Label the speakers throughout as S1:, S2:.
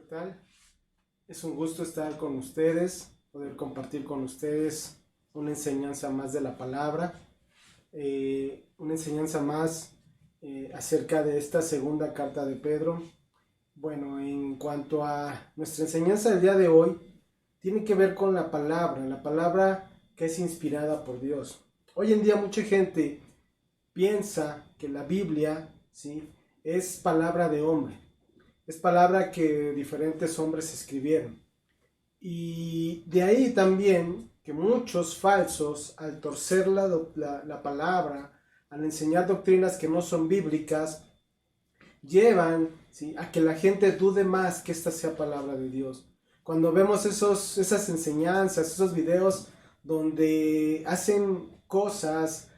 S1: tal? Es un gusto estar con ustedes, poder compartir con ustedes una enseñanza más de la palabra, una enseñanza más acerca de esta segunda carta de Pedro. Bueno, en cuanto a nuestra enseñanza del día de hoy, tiene que ver con la palabra que es inspirada por Dios. Hoy en día mucha gente piensa que la Biblia, ¿sí?, es palabra de hombre. Es palabra que diferentes hombres escribieron. Y de ahí también que muchos falsos, al torcer la palabra, al enseñar doctrinas que no son bíblicas, llevan, ¿sí?, a que la gente dude más que esta sea palabra de Dios. Cuando vemos esas enseñanzas, esos videos donde hacen cosas,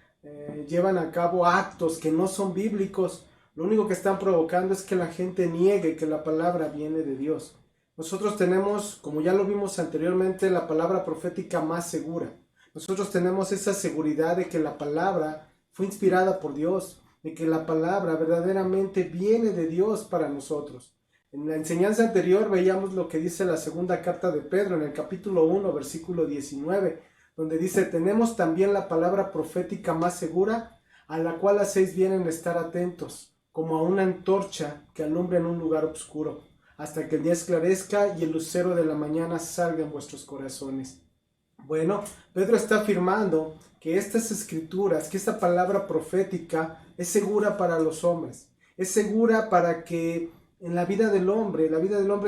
S1: llevan a cabo actos que no son bíblicos, lo único que están provocando es que la gente niegue que la palabra viene de Dios. Nosotros tenemos, como ya lo vimos anteriormente, la palabra profética más segura. Nosotros tenemos esa seguridad de que la palabra fue inspirada por Dios, de que la palabra verdaderamente viene de Dios para nosotros. En la enseñanza anterior veíamos lo que dice la segunda carta de Pedro en el capítulo 1, versículo 19, donde dice: tenemos también la palabra profética más segura, a la cual hacéis bien en estar atentos, como a una antorcha que alumbra en un lugar oscuro, hasta que el día esclarezca y el lucero de la mañana salga en vuestros corazones. Bueno, Pedro está afirmando que estas escrituras, que esta palabra profética es segura para los hombres, es segura para que en la vida del hombre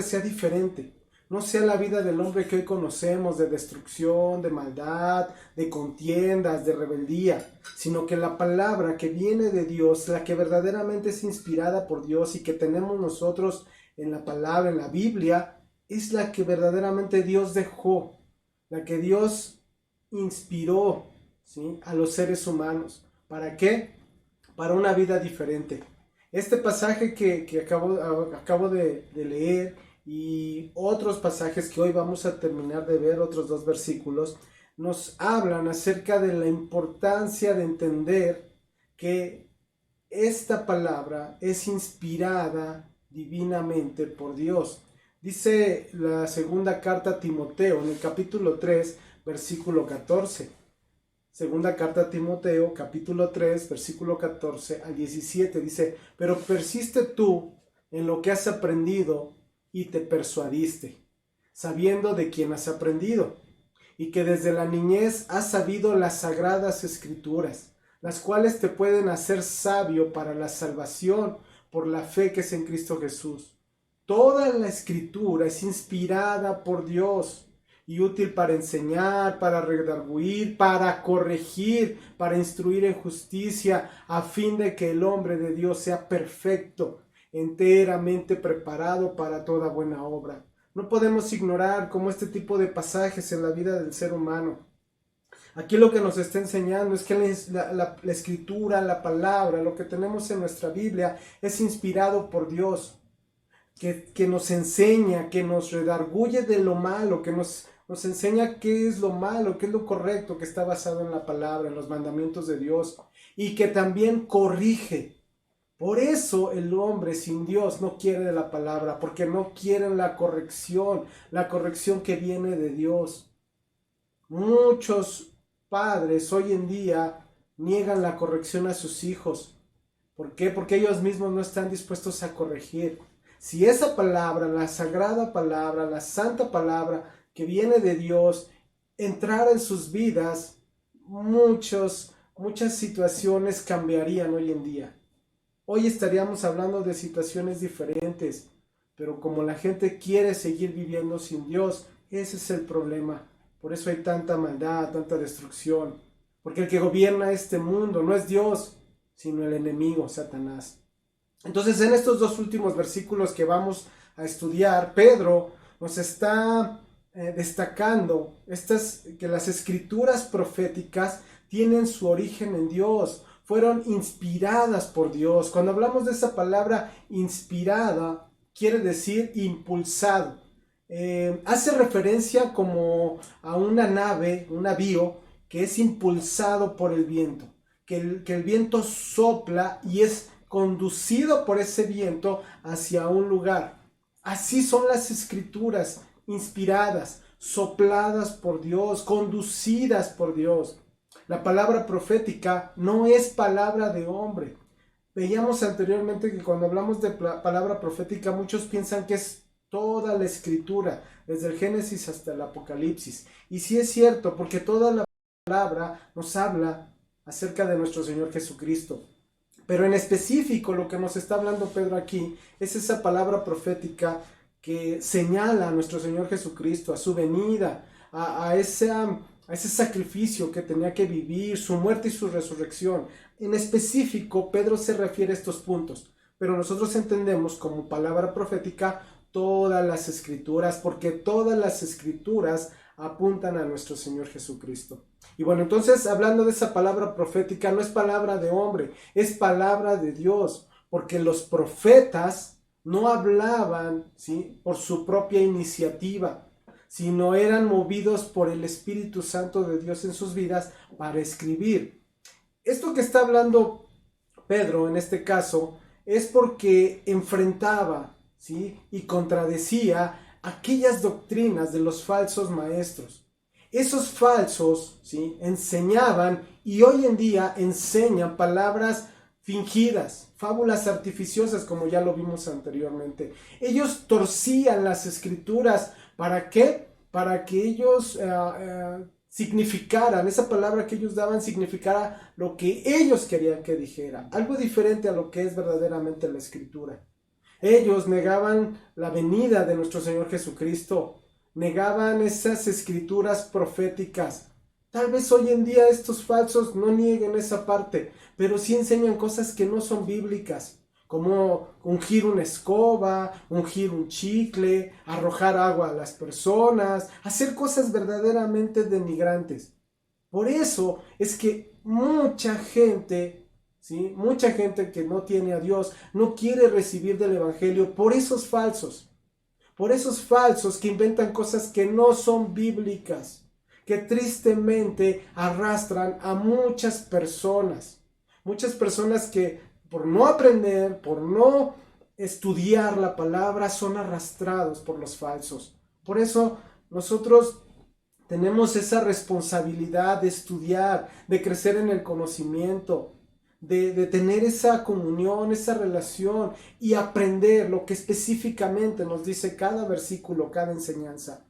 S1: sea diferente. No sea la vida del hombre que hoy conocemos, de destrucción, de maldad, de contiendas, de rebeldía, sino que la palabra que viene de Dios, la que verdaderamente es inspirada por Dios y que tenemos nosotros en la palabra, en la Biblia, es la que verdaderamente Dios dejó, la que Dios inspiró, ¿sí?, a los seres humanos. ¿Para qué? Para una vida diferente. Este pasaje que acabo de leer y otros pasajes que hoy vamos a terminar de ver, otros 2 versículos, nos hablan acerca de la importancia de entender que esta palabra es inspirada divinamente por Dios. Dice la segunda carta a Timoteo en el capítulo 3, versículo 14. Segunda carta a Timoteo, capítulo 3, versículo 14 al 17, dice: pero persiste tú en lo que has aprendido y te persuadiste, sabiendo de quién has aprendido, y que desde la niñez has sabido las sagradas escrituras, las cuales te pueden hacer sabio para la salvación por la fe que es en Cristo Jesús. Toda la escritura es inspirada por Dios y útil para enseñar, para redarguir, para corregir, para instruir en justicia, a fin de que el hombre de Dios sea perfecto, enteramente preparado para toda buena obra. No podemos ignorar como este tipo de pasajes en la vida del ser humano. Aquí lo que nos está enseñando es que la escritura, la palabra, lo que tenemos en nuestra Biblia es inspirado por Dios, que nos enseña, que nos redarguye de lo malo, que nos enseña qué es lo malo, qué es lo correcto, que está basado en la palabra, en los mandamientos de Dios, y que también corrige. Por eso el hombre sin Dios no quiere de la palabra, porque no quieren la corrección que viene de Dios. Muchos padres hoy en día niegan la corrección a sus hijos. ¿Por qué? Porque ellos mismos no están dispuestos a corregir. Si esa palabra, la sagrada palabra, la santa palabra que viene de Dios, entrara en sus vidas, muchas situaciones cambiarían hoy en día. Hoy estaríamos hablando de situaciones diferentes, pero como la gente quiere seguir viviendo sin Dios, ese es el problema. Por eso hay tanta maldad, tanta destrucción, porque el que gobierna este mundo no es Dios, sino el enemigo, Satanás. Entonces, en estos 2 últimos versículos que vamos a estudiar, Pedro nos está destacando que las escrituras proféticas tienen su origen en Dios, fueron inspiradas por Dios. Cuando hablamos de esa palabra inspirada, quiere decir impulsado. Hace referencia como a una nave, un navío, que es impulsado por el viento, que el viento sopla y es conducido por ese viento hacia un lugar. Así son las escrituras, inspiradas, sopladas por Dios, conducidas por Dios. La palabra profética no es palabra de hombre. Veíamos anteriormente que cuando hablamos de palabra profética, muchos piensan que es toda la escritura, desde el Génesis hasta el Apocalipsis. Y sí es cierto, porque toda la palabra nos habla acerca de nuestro Señor Jesucristo. Pero en específico lo que nos está hablando Pedro aquí es esa palabra profética que señala a nuestro Señor Jesucristo, a su venida, a ese sacrificio que tenía que vivir, su muerte y su resurrección. En específico, Pedro se refiere a estos puntos, pero nosotros entendemos como palabra profética todas las escrituras, porque todas las escrituras apuntan a nuestro Señor Jesucristo. Y bueno, entonces hablando de esa palabra profética, no es palabra de hombre, es palabra de Dios, porque los profetas no hablaban, ¿sí?, por su propia iniciativa, sino eran movidos por el Espíritu Santo de Dios en sus vidas para escribir. Esto que está hablando Pedro en este caso es porque enfrentaba, ¿sí?, y contradecía aquellas doctrinas de los falsos maestros. Esos falsos, ¿sí?, enseñaban y hoy en día enseñan palabras fingidas, fábulas artificiosas, como ya lo vimos anteriormente. Ellos torcían las escrituras. ¿Para qué? Para que ellos significaran, esa palabra que ellos daban significara lo que ellos querían que dijera, algo diferente a lo que es verdaderamente la escritura. Ellos negaban la venida de nuestro Señor Jesucristo, negaban esas escrituras proféticas. Tal vez hoy en día estos falsos no nieguen esa parte, pero sí enseñan cosas que no son bíblicas, como ungir una escoba, ungir un chicle, arrojar agua a las personas, hacer cosas verdaderamente denigrantes. Por eso es que mucha gente, ¿sí?, mucha gente que no tiene a Dios no quiere recibir del Evangelio por esos falsos que inventan cosas que no son bíblicas, que tristemente arrastran a muchas personas que por no aprender, por no estudiar la palabra, son arrastrados por los falsos. Por eso nosotros tenemos esa responsabilidad de estudiar, de crecer en el conocimiento, de tener esa comunión, esa relación y aprender lo que específicamente nos dice cada versículo, cada enseñanza.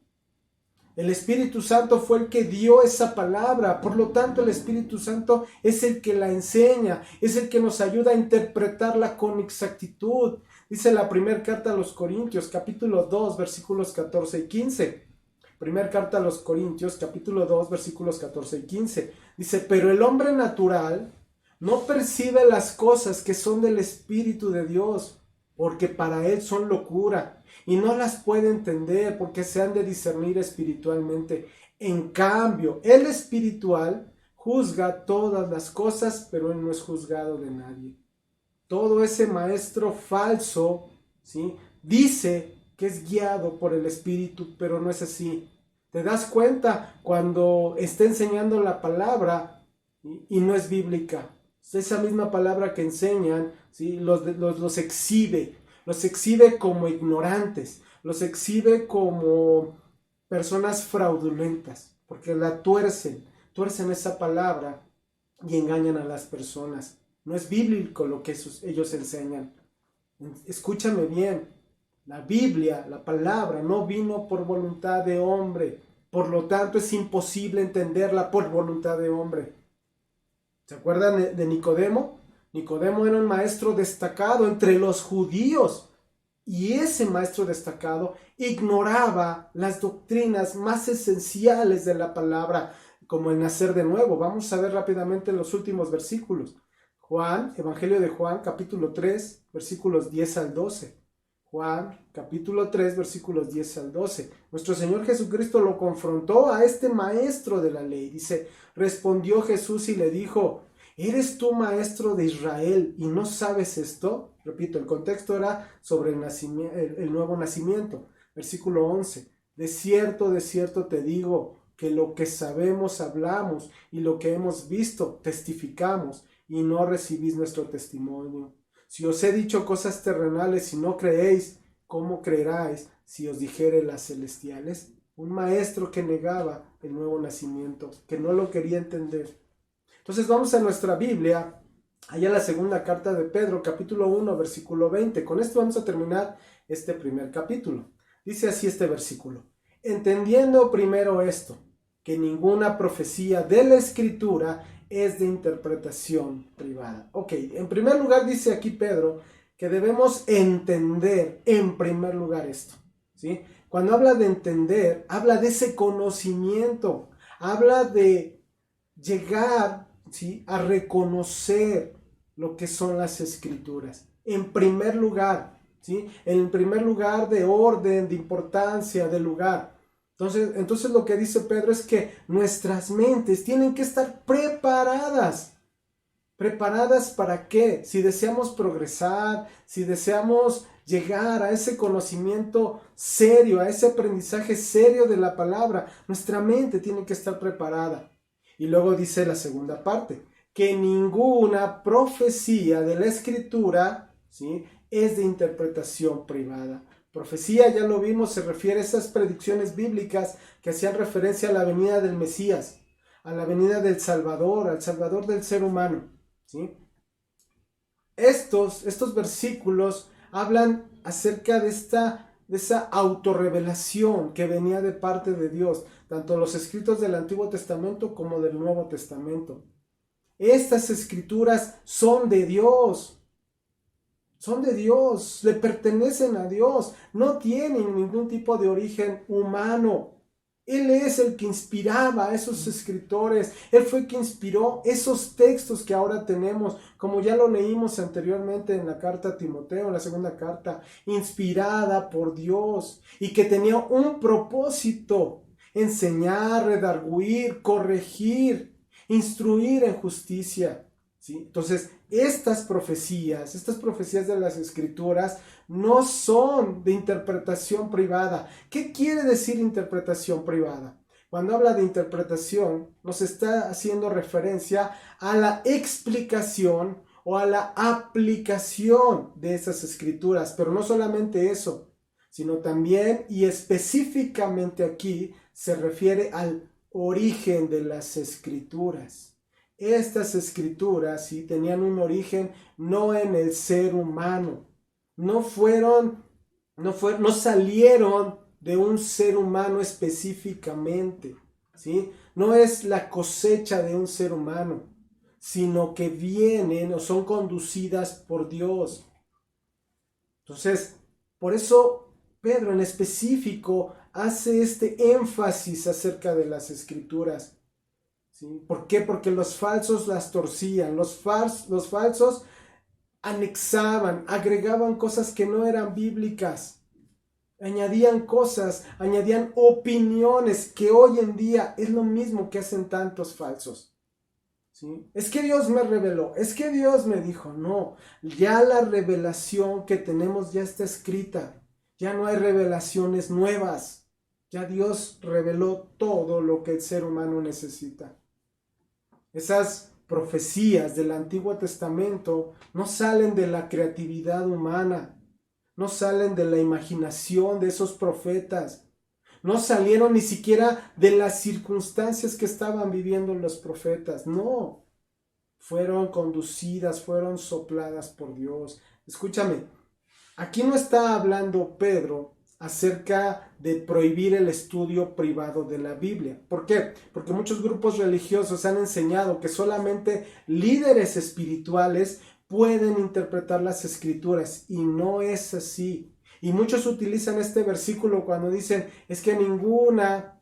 S1: El Espíritu Santo fue el que dio esa palabra, por lo tanto el Espíritu Santo es el que la enseña, es el que nos ayuda a interpretarla con exactitud. Dice la primera carta a los Corintios, capítulo 2, versículos 14 y 15. Primera carta a los Corintios, capítulo 2, versículos 14 y 15. Dice, pero el hombre natural no percibe las cosas que son del Espíritu de Dios, porque para él son locura, y no las puede entender porque se han de discernir espiritualmente. En cambio, el espiritual juzga todas las cosas, pero él no es juzgado de nadie. Todo ese maestro falso, ¿sí?, dice que es guiado por el Espíritu, pero no es así. Te das cuenta cuando está enseñando la palabra y no es bíblica. Esa misma palabra que enseñan, ¿sí?, los exhibe como ignorantes, los exhibe como personas fraudulentas, porque la tuercen esa palabra y engañan a las personas. No es bíblico lo que ellos enseñan. Escúchame bien, la Biblia, la palabra, no vino por voluntad de hombre, por lo tanto es imposible entenderla por voluntad de hombre. ¿Se acuerdan de Nicodemo? Nicodemo era un maestro destacado entre los judíos y ese maestro destacado ignoraba las doctrinas más esenciales de la palabra, como el nacer de nuevo. Vamos a ver rápidamente los últimos versículos. Juan, Evangelio de Juan, capítulo 3, versículos 10 al 12. Juan, capítulo 3, versículos 10 al 12. Nuestro Señor Jesucristo lo confrontó a este maestro de la ley. Dice, respondió Jesús y le dijo, ¿eres tú maestro de Israel y no sabes esto? Repito, el contexto era sobre el nuevo nacimiento. Versículo 11. De cierto te digo que lo que sabemos hablamos y lo que hemos visto testificamos y no recibís nuestro testimonio. Si os he dicho cosas terrenales y no creéis, ¿cómo creeráis si os dijere las celestiales? Un maestro que negaba el nuevo nacimiento, que no lo quería entender. Entonces vamos a nuestra Biblia, allá en la segunda carta de Pedro, capítulo 1, versículo 20. Con esto vamos a terminar este primer capítulo. Dice así este versículo: entendiendo primero esto, que ninguna profecía de la Escritura es de interpretación privada. Ok, en primer lugar dice aquí Pedro que debemos entender en primer lugar esto, ¿sí? Cuando habla de entender, habla de ese conocimiento, habla de llegar, ¿sí?, a reconocer lo que son las Escrituras. En primer lugar, ¿sí? En primer lugar de orden, de importancia, de lugar. Entonces lo que dice Pedro es que nuestras mentes tienen que estar preparadas. ¿Preparadas para qué? Si deseamos progresar, si deseamos llegar a ese conocimiento serio, a ese aprendizaje serio de la palabra, nuestra mente tiene que estar preparada. Y luego dice la segunda parte, que ninguna profecía de la Escritura, ¿sí?, es de interpretación privada. Profecía, ya lo vimos, se refiere a esas predicciones bíblicas que hacían referencia a la venida del Mesías, a la venida del Salvador, al Salvador del ser humano, ¿sí? Estos versículos hablan acerca de esa autorrevelación que venía de parte de Dios, tanto los escritos del Antiguo Testamento como del Nuevo Testamento. Estas escrituras son de Dios. Son de Dios, le pertenecen a Dios, no tienen ningún tipo de origen humano. Él es el que inspiraba a esos escritores, Él fue el que inspiró esos textos que ahora tenemos, como ya lo leímos anteriormente en la carta a Timoteo, la segunda carta, inspirada por Dios y que tenía un propósito: enseñar, redarguir, corregir, instruir en justicia. ¿Sí? Entonces, estas profecías de las Escrituras no son de interpretación privada. ¿Qué quiere decir interpretación privada? Cuando habla de interpretación, nos está haciendo referencia a la explicación o a la aplicación de esas Escrituras, pero no solamente eso, sino también y específicamente aquí se refiere al origen de las Escrituras. Estas escrituras, ¿sí?, tenían un origen no en el ser humano, no salieron de un ser humano específicamente, ¿sí? No es la cosecha de un ser humano, sino que vienen o son conducidas por Dios. Entonces, por eso Pedro en específico hace este énfasis acerca de las escrituras. ¿Sí? ¿Por qué? Porque los falsos las torcían, los falsos anexaban, agregaban cosas que no eran bíblicas, añadían cosas, añadían opiniones que hoy en día es lo mismo que hacen tantos falsos. ¿Sí? Es que Dios me reveló, es que Dios me dijo. No, ya la revelación que tenemos ya está escrita, ya no hay revelaciones nuevas, ya Dios reveló todo lo que el ser humano necesita. Esas profecías del Antiguo Testamento no salen de la creatividad humana, no salen de la imaginación de esos profetas, no salieron ni siquiera de las circunstancias que estaban viviendo los profetas, no, fueron conducidas, fueron sopladas por Dios. Escúchame, aquí no está hablando Pedro acerca de prohibir el estudio privado de la Biblia. ¿Por qué? Porque muchos grupos religiosos han enseñado que solamente líderes espirituales pueden interpretar las escrituras, y no es así. Y muchos utilizan este versículo cuando dicen, es que ninguna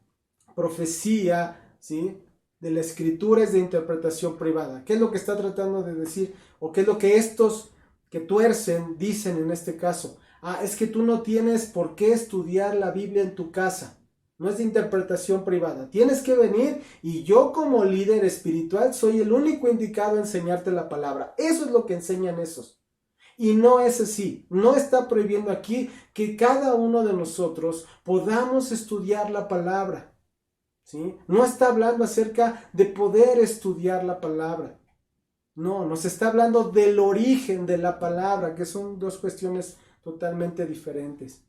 S1: profecía, ¿sí?, de la escritura es de interpretación privada. ¿Qué es lo que está tratando de decir? ¿O qué es lo que estos que tuercen dicen en este caso? Es que tú no tienes por qué estudiar la Biblia en tu casa. No es de interpretación privada. Tienes que venir y yo como líder espiritual soy el único indicado a enseñarte la palabra. Eso es lo que enseñan esos. Y no es así. No está prohibiendo aquí que cada uno de nosotros podamos estudiar la palabra, ¿sí? No está hablando acerca de poder estudiar la palabra. No, nos está hablando del origen de la palabra, que son dos cuestiones totalmente diferentes.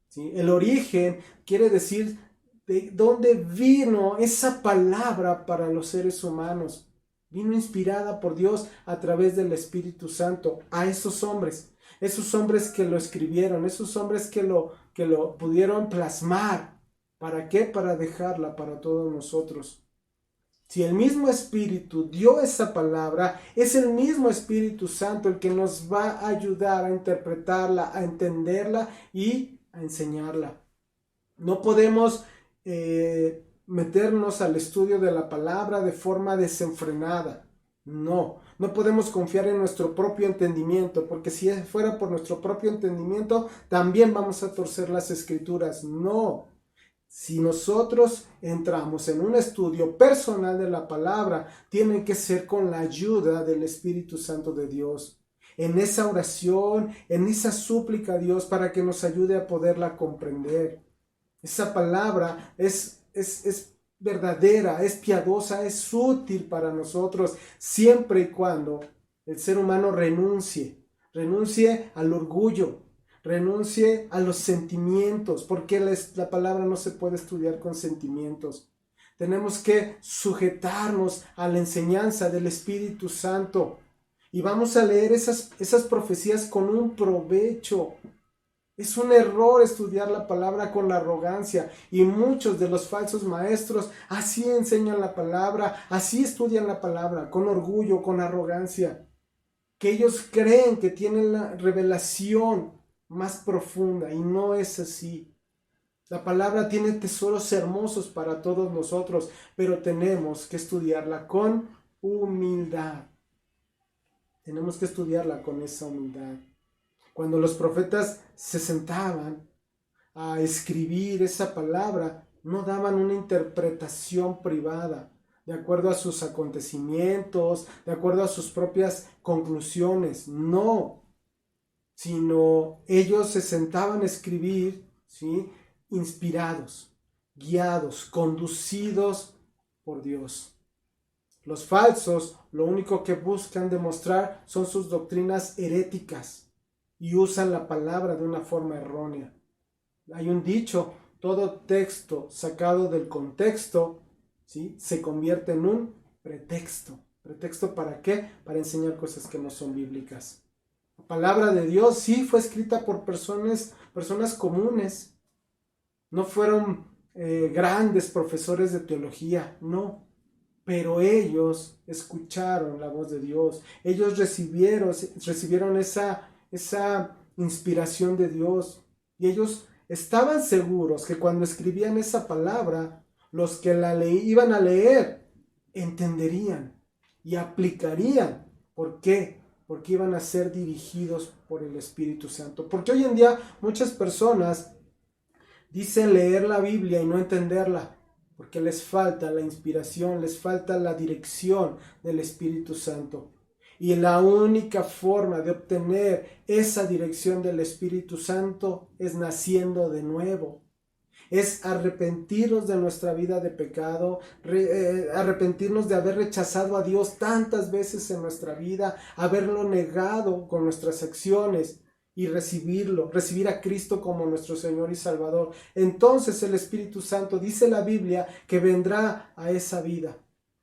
S1: ¿Sí? El origen quiere decir de dónde vino esa palabra para los seres humanos. Vino inspirada por Dios a través del Espíritu Santo a esos hombres que lo escribieron, esos hombres que lo pudieron plasmar. ¿Para qué? Para dejarla para todos nosotros. Si el mismo Espíritu dio esa palabra, es el mismo Espíritu Santo el que nos va a ayudar a interpretarla, a entenderla y a enseñarla. No podemos meternos al estudio de la palabra de forma desenfrenada. No podemos confiar en nuestro propio entendimiento, porque si fuera por nuestro propio entendimiento, también vamos a torcer las Escrituras. No. Si nosotros entramos en un estudio personal de la palabra, tiene que ser con la ayuda del Espíritu Santo de Dios. En esa oración, en esa súplica a Dios para que nos ayude a poderla comprender. Esa palabra es verdadera, es piadosa, es útil para nosotros, siempre y cuando el ser humano renuncie al orgullo, renuncie a los sentimientos, porque la palabra no se puede estudiar con sentimientos. Tenemos que sujetarnos a la enseñanza del Espíritu Santo y vamos a leer esas profecías con un provecho. Es un error estudiar la palabra con la arrogancia, y muchos de los falsos maestros así enseñan la palabra, así estudian la palabra, con orgullo, con arrogancia, que ellos creen que tienen la revelación más profunda, y no es así. La palabra tiene tesoros hermosos para todos nosotros, pero tenemos que estudiarla con humildad. Tenemos que estudiarla con esa humildad. Cuando los profetas se sentaban a escribir esa palabra, no daban una interpretación privada, de acuerdo a sus acontecimientos, de acuerdo a sus propias conclusiones, no, sino ellos se sentaban a escribir, ¿sí?, inspirados, guiados, conducidos por Dios. Los falsos lo único que buscan demostrar son sus doctrinas heréticas y usan la palabra de una forma errónea. Hay un dicho: todo texto sacado del contexto, ¿sí?, se convierte en un pretexto. ¿Pretexto para qué? Para enseñar cosas que no son bíblicas. La palabra de Dios sí fue escrita por personas comunes. No fueron grandes profesores de teología, no. Pero ellos escucharon la voz de Dios. Ellos recibieron esa inspiración de Dios. Y ellos estaban seguros que cuando escribían esa palabra, los que la iban a leer entenderían y aplicarían. ¿Por qué? Porque iban a ser dirigidos por el Espíritu Santo. Porque hoy en día muchas personas dicen leer la Biblia y no entenderla, porque les falta la inspiración, les falta la dirección del Espíritu Santo. Y la única forma de obtener esa dirección del Espíritu Santo es naciendo de nuevo. Es arrepentirnos de nuestra vida de pecado, arrepentirnos de haber rechazado a Dios tantas veces en nuestra vida, haberlo negado con nuestras acciones y recibir a Cristo como nuestro Señor y Salvador. Entonces el Espíritu Santo, dice la Biblia, que vendrá a esa vida.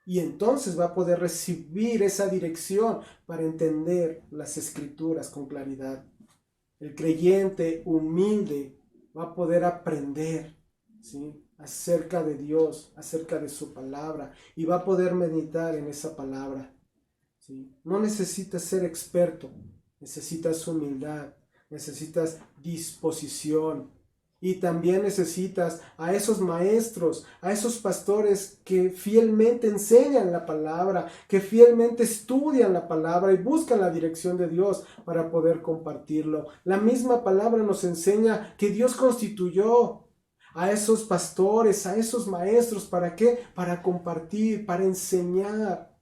S1: Y entonces va a poder recibir esa dirección para entender las Escrituras con claridad. El creyente humilde va a poder aprender, ¿sí?, acerca de Dios, acerca de su palabra, y va a poder meditar en esa palabra, ¿sí? No necesitas ser experto, necesitas humildad, necesitas disposición. Y también necesitas a esos maestros, a esos pastores que fielmente enseñan la palabra, que fielmente estudian la palabra y buscan la dirección de Dios para poder compartirlo. La misma palabra nos enseña que Dios constituyó a esos pastores, a esos maestros. ¿Para qué? Para compartir, para enseñar.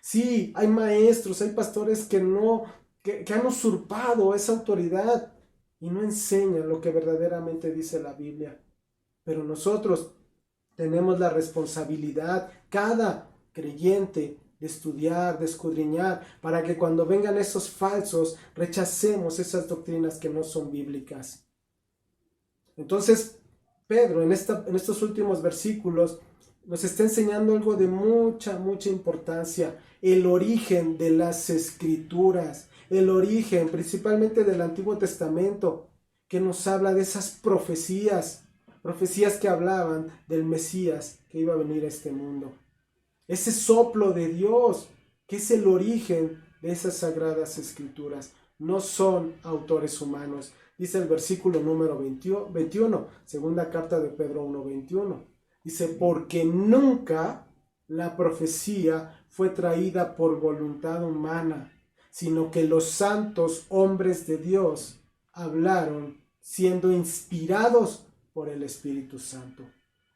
S1: Sí, hay maestros, hay pastores que han usurpado esa autoridad y no enseñan lo que verdaderamente dice la Biblia. Pero nosotros tenemos la responsabilidad, cada creyente, de estudiar, de escudriñar, para que cuando vengan esos falsos rechacemos esas doctrinas que no son bíblicas. Entonces, Pedro en estos últimos versículos nos está enseñando algo de mucha importancia: el origen de las escrituras, el origen principalmente del Antiguo Testamento, que nos habla de esas profecías que hablaban del Mesías que iba a venir a este mundo. Ese soplo de Dios, que es el origen de esas sagradas escrituras, no son autores humanos. Dice el versículo número 21, segunda carta de Pedro 1:21. Dice, porque nunca la profecía fue traída por voluntad humana, sino que los santos hombres de Dios hablaron siendo inspirados por el Espíritu Santo.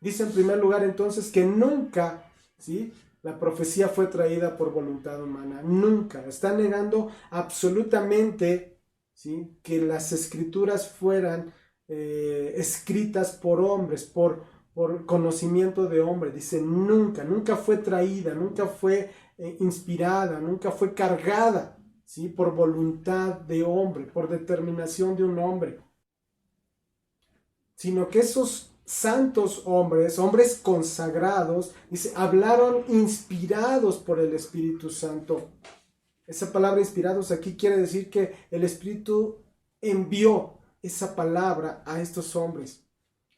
S1: Dice en primer lugar entonces que nunca, ¿sí?, la profecía fue traída por voluntad humana. Nunca. Está negando absolutamente, ¿sí?, que las escrituras fueran escritas por hombres, por conocimiento de hombre. Dice nunca fue traída, nunca fue inspirada, nunca fue cargada, ¿sí?, por voluntad de hombre, por determinación de un hombre, sino que esos santos hombres consagrados, dice, hablaron inspirados por el Espíritu Santo. Esa palabra inspirados aquí quiere decir que el Espíritu envió esa palabra a estos hombres.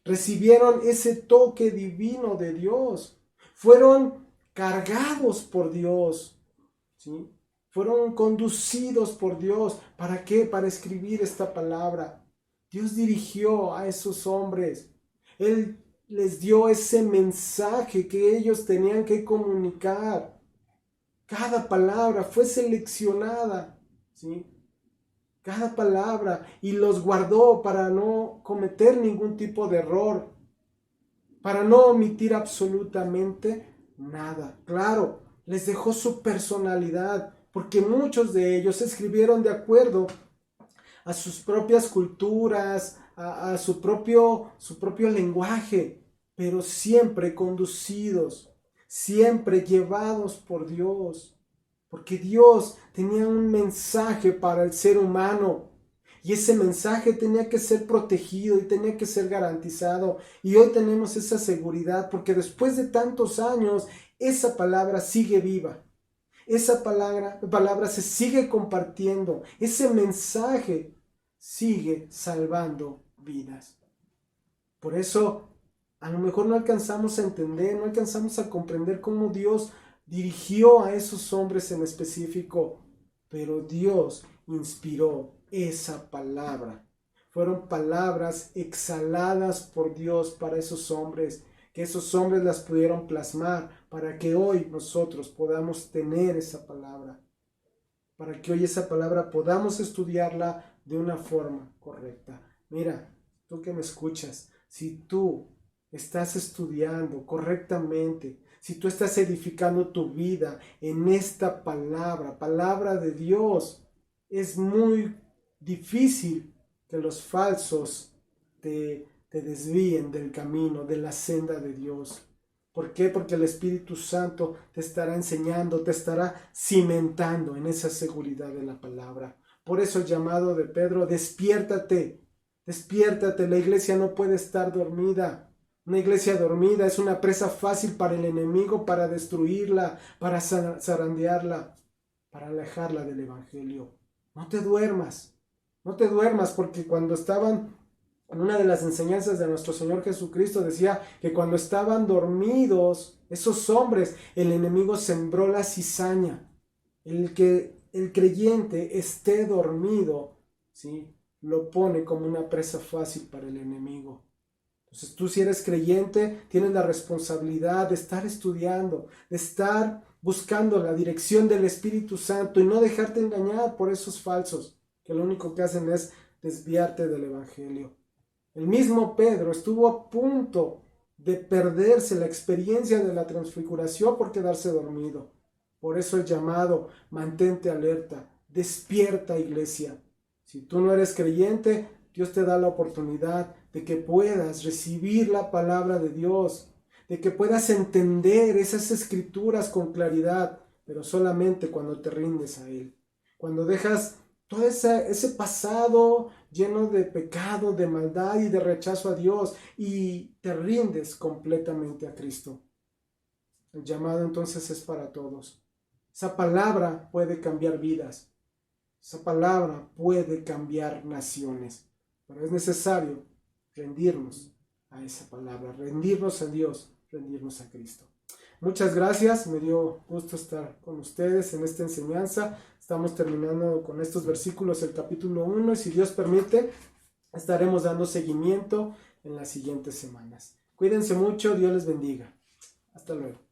S1: Recibieron ese toque divino de Dios. Fueron cargados por Dios, ¿sí? Fueron conducidos por Dios. ¿Para qué? Para escribir esta palabra. Dios dirigió a esos hombres. Él les dio ese mensaje que ellos tenían que comunicar. Cada palabra fue seleccionada, ¿sí?, cada palabra, y los guardó para no cometer ningún tipo de error, para no omitir absolutamente nada. Claro, les dejó su personalidad, porque muchos de ellos escribieron de acuerdo a sus propias culturas, a su propio lenguaje, pero siempre conducidos, siempre llevados por Dios, porque Dios tenía un mensaje para el ser humano, y ese mensaje tenía que ser protegido y tenía que ser garantizado. Y hoy tenemos esa seguridad, porque después de tantos años, esa palabra sigue viva. Esa palabra se sigue compartiendo. Ese mensaje sigue salvando vidas. Por eso, a lo mejor no alcanzamos a entender, no alcanzamos a comprender cómo Dios dirigió a esos hombres en específico, pero Dios inspiró esa palabra. Fueron palabras exhaladas por Dios para esos hombres, que esos hombres las pudieron plasmar, para que hoy nosotros podamos tener esa palabra, para que hoy esa palabra podamos estudiarla de una forma correcta. Mira, tú que me escuchas, si tú estás estudiando correctamente, si tú estás edificando tu vida en esta palabra de Dios, es muy difícil que los falsos te desvíen del camino, de la senda de Dios. ¿Por qué? Porque el Espíritu Santo te estará enseñando, te estará cimentando en esa seguridad de la palabra. Por eso el llamado de Pedro: despiértate, despiértate, la iglesia no puede estar dormida. Una iglesia dormida es una presa fácil para el enemigo, para destruirla, para zarandearla, para alejarla del Evangelio. No te duermas, porque cuando estaban, en una de las enseñanzas de nuestro Señor Jesucristo decía que cuando estaban dormidos esos hombres, el enemigo sembró la cizaña. El que el creyente esté dormido, ¿sí?, lo pone como una presa fácil para el enemigo. Entonces tú, si eres creyente, tienes la responsabilidad de estar estudiando, de estar buscando la dirección del Espíritu Santo y no dejarte engañar por esos falsos, que lo único que hacen es desviarte del Evangelio. El mismo Pedro estuvo a punto de perderse la experiencia de la transfiguración por quedarse dormido. Por eso el llamado: mantente alerta, despierta, iglesia. Si tú no eres creyente, Dios te da la oportunidad de que puedas recibir la palabra de Dios, de que puedas entender esas escrituras con claridad, pero solamente cuando te rindes a Él. Cuando dejas todo ese pasado lleno de pecado, de maldad y de rechazo a Dios y te rindes completamente a Cristo. El llamado entonces es para todos. Esa palabra puede cambiar vidas. Esa palabra puede cambiar naciones. Pero es necesario rendirnos a esa palabra, rendirnos a Dios, rendirnos a Cristo. Muchas gracias, me dio gusto estar con ustedes en esta enseñanza. Estamos terminando con estos versículos el capítulo 1 y si Dios permite, estaremos dando seguimiento en las siguientes semanas. Cuídense mucho, Dios les bendiga. Hasta luego.